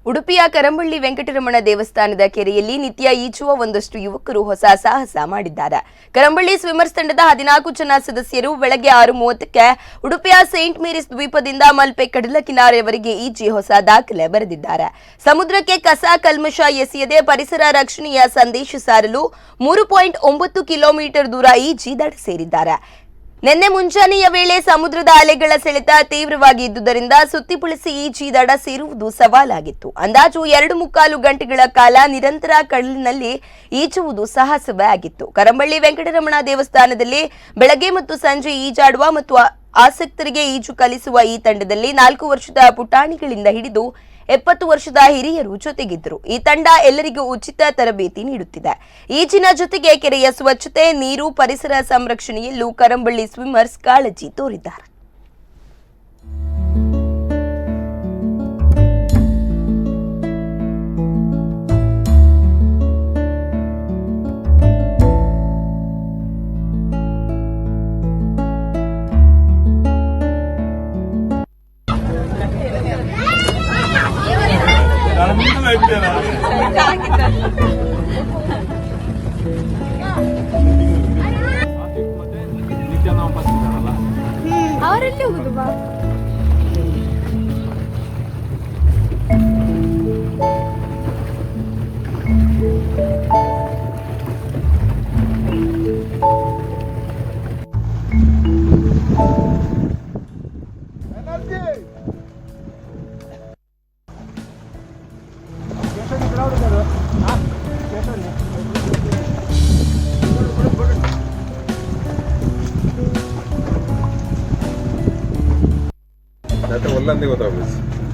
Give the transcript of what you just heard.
ಉಡುಪಿಯ ಕರಂಬಳ್ಳಿ ವೆಂಕಟರಮಣ ದೇವಸ್ಥಾನದ ಕೆರೆಯಲ್ಲಿ ನಿತ್ಯ ಈಜುವ ಒಂದಷ್ಟು ಯುವಕರು ಹೊಸ ಸಾಹಸ ಮಾಡಿದ್ದಾರೆ. ಕರಂಬಳ್ಳಿ ಸ್ವಿಮ್ಮರ್ಸ್ ತಂಡದ 14 ಜನ ಸದಸ್ಯರು ಬೆಳಗ್ಗೆ 6:30ಕ್ಕೆ ಉಡುಪಿಯ ಸೇಂಟ್ ಮೇರಿಸ್ ದ್ವೀಪದಿಂದ ಮಲ್ಪೆ ಕಡಲ ಕಿನಾರೆಯವರೆಗೆ ಈಜಿ ಹೊಸ ದಾಖಲೆ ಬರೆದಿದ್ದಾರೆ. ಸಮುದ್ರಕ್ಕೆ ಕಸ ಕಲ್ಮಶ ಎಸೆಯದೆ ಪರಿಸರ ರಕ್ಷಣೆಯ ಸಂದೇಶ ಸಾರಲು 3.9 ಕಿಲೋಮೀಟರ್ ದೂರ ಈಜಿ ದಡ ಸೇರಿದ್ದಾರೆ. ನಿನ್ನೆ ಮುಂಜಾನೆಯ ವೇಳೆ ಸಮುದ್ರದ ಅಲೆಗಳ ಸೆಳೆತ ತೀವ್ರವಾಗಿ ಇದ್ದುದರಿಂದ ಸುತ್ತಿಪುಳಿಸಿ ಈಜಿ ದಡ ಸೇರುವುದು ಸವಾಲಾಗಿತ್ತು. ಅಂದಾಜು 2.25 ಗಂಟೆಗಳ ಕಾಲ ನಿರಂತರ ಕಡಲಿನಲ್ಲಿ ಈಜುವುದು ಸಾಹಸವೇ ಆಗಿತ್ತು. ಕರಂಬಳ್ಳಿ ವೆಂಕಟರಮಣ ದೇವಸ್ಥಾನದಲ್ಲಿ ಬೆಳಗ್ಗೆ ಮತ್ತು ಸಂಜೆ ಈಜಾಡುವ ಮತ್ತು ಆಸಕ್ತರಿಗೆ ಈಜು ಕಲಿಸುವ ಈ ತಂಡದಲ್ಲಿ 4 ವರ್ಷದ ಪುಟಾಣಿಗಳಿಂದ ಹಿಡಿದು 70 ವರ್ಷದ ಹಿರಿಯರು ಜೊತೆಗಿದ್ದರು. ಈ ತಂಡ ಎಲ್ಲರಿಗೂ ಉಚಿತ ತರಬೇತಿ ನೀಡುತ್ತಿದೆ. ಈಜಿನ ಜೊತೆಗೆ ಕೆರೆಯ ಸ್ವಚ್ಛತೆ, ನೀರು, ಪರಿಸರ ಸಂರಕ್ಷಣೆಯಲ್ಲೂ ಕರಂಬಳ್ಳಿ ಸ್ವಿಮ್ಮರ್ಸ್ ಕಾಳಜಿ ತೋರಿದ್ದಾರೆ. ಅವರಲ್ಲಿ ಹೋಗುದು ಬಾ. ಒಲ್ಲಂದೇ ಗೊತ್ತಾಗುತ್ತೆ.